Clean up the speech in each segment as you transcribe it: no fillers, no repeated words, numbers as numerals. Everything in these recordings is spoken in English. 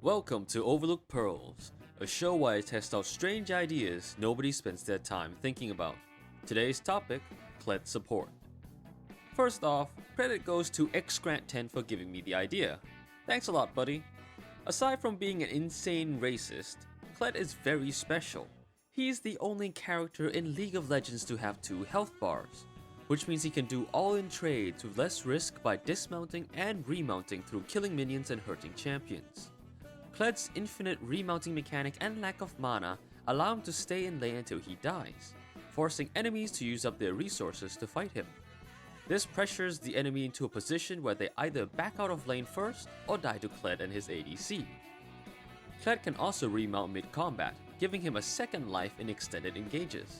Welcome to Overlooked Pearls, a show where I test out strange ideas nobody spends their time thinking about. Today's topic, Kled support. First off, credit goes to xgrant10 for giving me the idea. Thanks a lot, buddy. Aside from being an insane racist, Kled is very special. He's the only character in League of Legends to have 2 health bars, which means he can do all-in trades with less risk by dismounting and remounting through killing minions and hurting champions. Kled's infinite remounting mechanic and lack of mana allow him to stay in lane until he dies, forcing enemies to use up their resources to fight him. This pressures the enemy into a position where they either back out of lane first or die to Kled and his ADC. Kled can also remount mid-combat, giving him a second life in extended engages.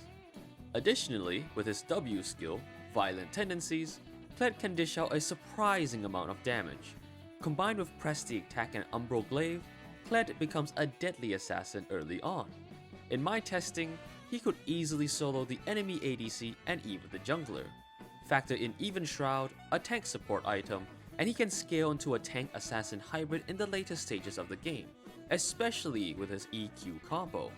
Additionally, with his W skill, Violent Tendencies, Kled can dish out a surprising amount of damage. Combined with Press the Attack and Umbral Glaive, Kled becomes a deadly assassin early on. In my testing, he could easily solo the enemy ADC and even the jungler. Factor in Even Shroud, a tank support item, and he can scale into a tank assassin hybrid in the later stages of the game, especially with his EQ combo.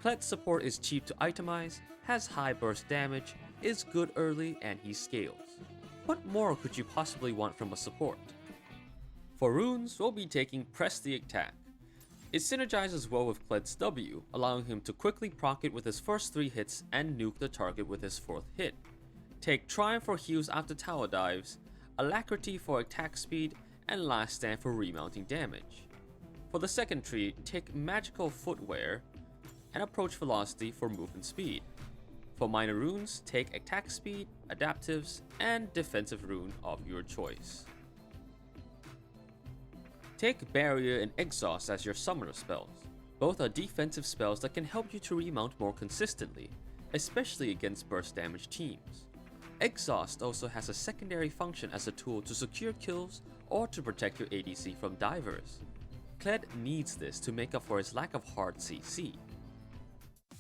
Kled's support is cheap to itemize, has high burst damage, is good early, and he scales. What more could you possibly want from a support? For runes, we'll be taking Press the Attack. It synergizes well with Kled's W, allowing him to quickly proc it with his first 3 hits and nuke the target with his 4th hit. Take Triumph for heals after tower dives, Alacrity for attack speed, and Last Stand for remounting damage. For the second tree, take Magical Footwear and Approach Velocity for movement speed. For minor runes, take Attack Speed, Adaptives, and Defensive Rune of your choice. Take Barrier and Exhaust as your summoner spells. Both are defensive spells that can help you to remount more consistently, especially against burst damage teams. Exhaust also has a secondary function as a tool to secure kills or to protect your ADC from divers. Kled needs this to make up for his lack of hard CC.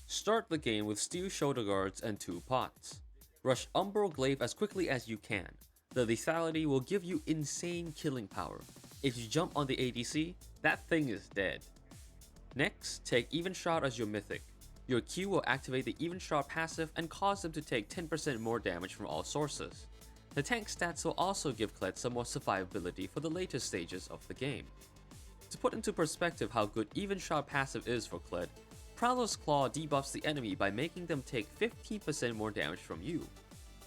Start the game with Steel Shoulder Guards and 2 pots. Rush Umbral Glaive as quickly as you can. The lethality will give you insane killing power. If you jump on the ADC, that thing is dead. Next, take Even Shroud as your mythic. Your Q will activate the Even Shroud passive and cause them to take 10% more damage from all sources. The tank stats will also give Kled some more survivability for the later stages of the game. To put into perspective how good Even Shroud passive is for Kled, Prowler's Claw debuffs the enemy by making them take 15% more damage from you.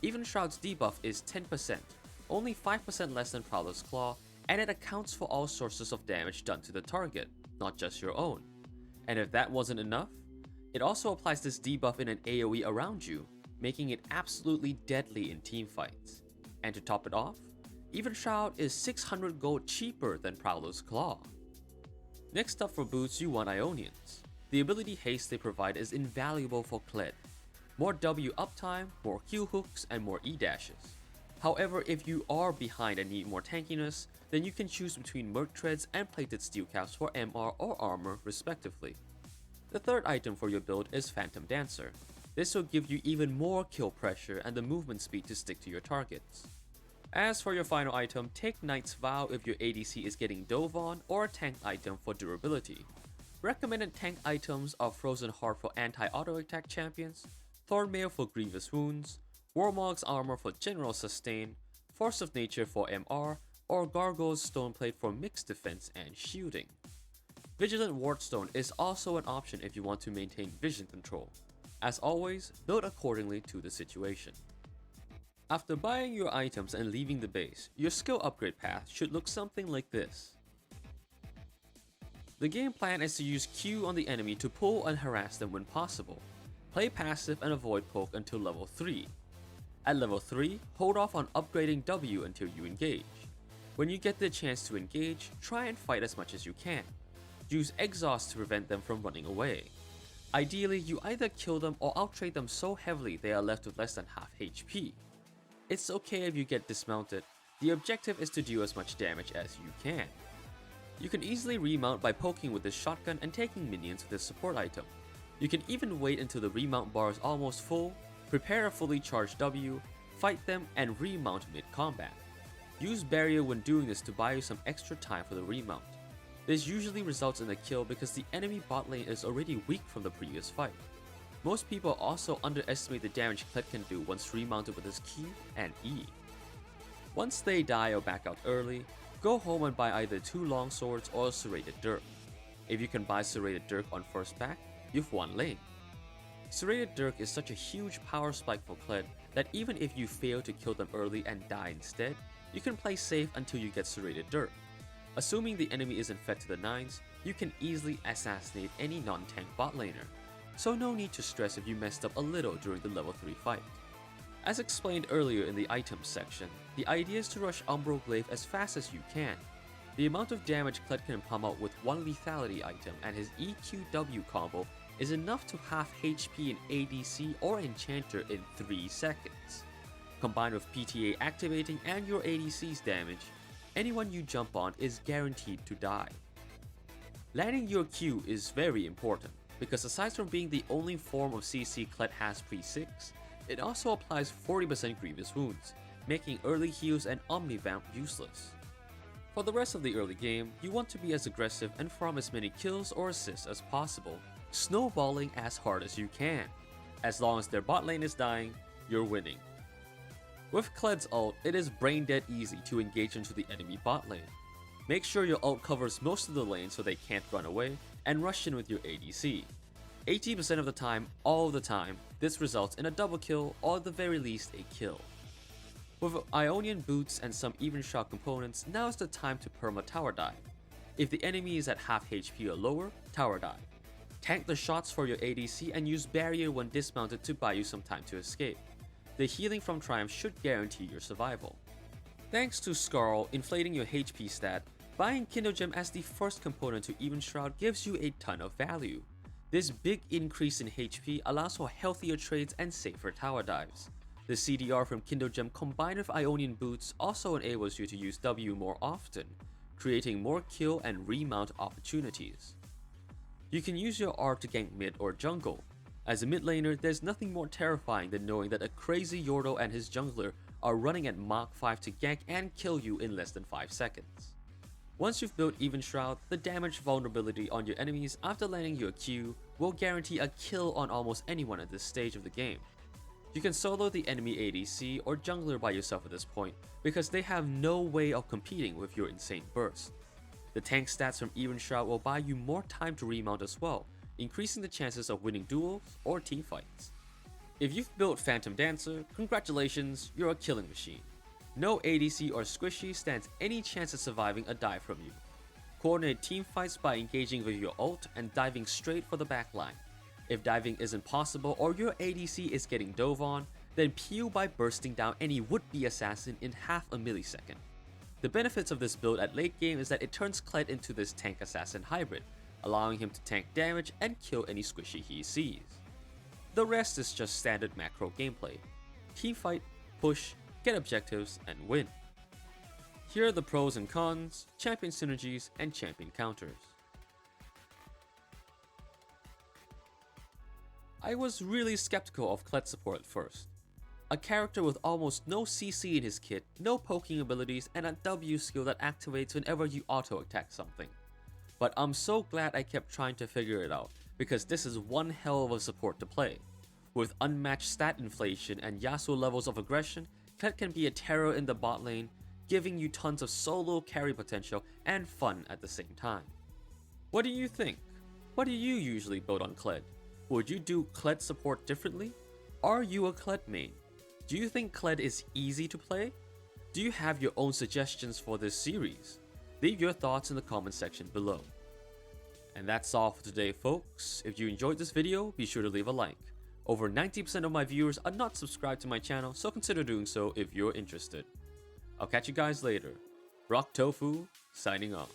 Even Shroud's debuff is 10%, only 5% less than Prowler's Claw, and it accounts for all sources of damage done to the target, not just your own. And if that wasn't enough, it also applies this debuff in an AoE around you, making it absolutely deadly in teamfights. And to top it off, Even Shroud is 600 gold cheaper than Prowler's Claw. Next up for boots, you want Ionians. The ability haste they provide is invaluable for Kled. More W uptime, more Q hooks, and more E dashes. However, if you are behind and need more tankiness, then you can choose between Merc Treads and Plated Steel Caps for MR or Armor respectively. The third item for your build is Phantom Dancer. This will give you even more kill pressure and the movement speed to stick to your targets. As for your final item, take Knight's Vow if your ADC is getting dove on, or a tank item for durability. Recommended tank items are Frozen Heart for anti-auto attack champions, Thornmail for grievous wounds, Warmog's Armor for general sustain, Force of Nature for MR, or Gargoyle's Stoneplate for mixed defense and shielding. Vigilant Wardstone is also an option if you want to maintain vision control. As always, build accordingly to the situation. After buying your items and leaving the base, your skill upgrade path should look something like this. The game plan is to use Q on the enemy to pull and harass them when possible. Play passive and avoid poke until level 3. At level 3, hold off on upgrading W until you engage. When you get the chance to engage, try and fight as much as you can. Use Exhaust to prevent them from running away. Ideally, you either kill them or outtrade them so heavily they are left with less than half HP. It's okay if you get dismounted, the objective is to do as much damage as you can. You can easily remount by poking with this shotgun and taking minions with this support item. You can even wait until the remount bar is almost full, prepare a fully charged W, fight them, and remount mid-combat. Use Barrier when doing this to buy you some extra time for the remount. This usually results in a kill because the enemy bot lane is already weak from the previous fight. Most people also underestimate the damage Kled can do once remounted with his Q and E. Once they die or back out early, go home and buy either 2 long swords or serrated dirk. If you can buy serrated dirk on first back, you've won lane. Serrated dirk is such a huge power spike for Kled that even if you fail to kill them early and die instead, you can play safe until you get serrated dirk. Assuming the enemy isn't fed to the 9s, you can easily assassinate any non-tank bot laner, so no need to stress if you messed up a little during the level 3 fight. As explained earlier in the items section, the idea is to rush Umbral Glaive as fast as you can. The amount of damage Kled can pump out with one lethality item and his EQW combo is enough to half HP in ADC or Enchanter in 3 seconds. Combined with PTA activating and your ADC's damage, anyone you jump on is guaranteed to die. Landing your Q is very important, because aside from being the only form of CC Kled has pre-6, it also applies 40% grievous wounds, making early heals and Omnivamp useless. For the rest of the early game, you want to be as aggressive and farm as many kills or assists as possible, snowballing as hard as you can. As long as their bot lane is dying, you're winning. With Kled's ult, it is brain dead easy to engage into the enemy bot lane. Make sure your ult covers most of the lane so they can't run away, and rush in with your ADC. 80% of the time, all the time, this results in a double kill or at the very least a kill. With Ionian boots and some even shot components, now is the time to perma tower dive. If the enemy is at half HP or lower, tower dive. Tank the shots for your ADC and use barrier when dismounted to buy you some time to escape. The healing from Triumph should guarantee your survival. Thanks to SKARLLLL inflating your HP stat, buying Kindle Gem as the first component to Even Shroud gives you a ton of value. This big increase in HP allows for healthier trades and safer tower dives. The CDR from Kindle Gem combined with Ionian boots also enables you to use W more often, creating more kill and remount opportunities. You can use your R to gank mid or jungle. As a mid laner, there's nothing more terrifying than knowing that a crazy Yordle and his jungler are running at Mach 5 to gank and kill you in less than 5 seconds. Once you've built Even Shroud, the damage vulnerability on your enemies after landing your Q will guarantee a kill on almost anyone at this stage of the game. You can solo the enemy ADC or jungler by yourself at this point because they have no way of competing with your insane burst. The tank stats from Even Shroud will buy you more time to remount as well, increasing the chances of winning duels or teamfights. If you've built Phantom Dancer, congratulations, you're a killing machine. No ADC or Squishy stands any chance of surviving a dive from you. Coordinate teamfights by engaging with your ult and diving straight for the backline. If diving isn't possible or your ADC is getting dove on, then peel by bursting down any would-be assassin in half a millisecond. The benefits of this build at late game is that it turns Kled into this tank assassin hybrid, allowing him to tank damage and kill any squishy he sees. The rest is just standard macro gameplay. Teamfight, push, get objectives, and win. Here are the pros and cons, champion synergies, and champion counters. I was really skeptical of Kled support at first. A character with almost no CC in his kit, no poking abilities, and a W skill that activates whenever you auto-attack something. But I'm so glad I kept trying to figure it out, because this is one hell of a support to play. With unmatched stat inflation and Yasuo levels of aggression, Kled can be a terror in the bot lane, giving you tons of solo carry potential and fun at the same time. What do you think? What do you usually build on Kled? Would you do Kled support differently? Are you a Kled main? Do you think Kled is easy to play? Do you have your own suggestions for this series? Leave your thoughts in the comment section below. And that's all for today, folks. If you enjoyed this video, be sure to leave a like. Over 90% of my viewers are not subscribed to my channel, so consider doing so if you're interested. I'll catch you guys later. Rock Tofu, signing off.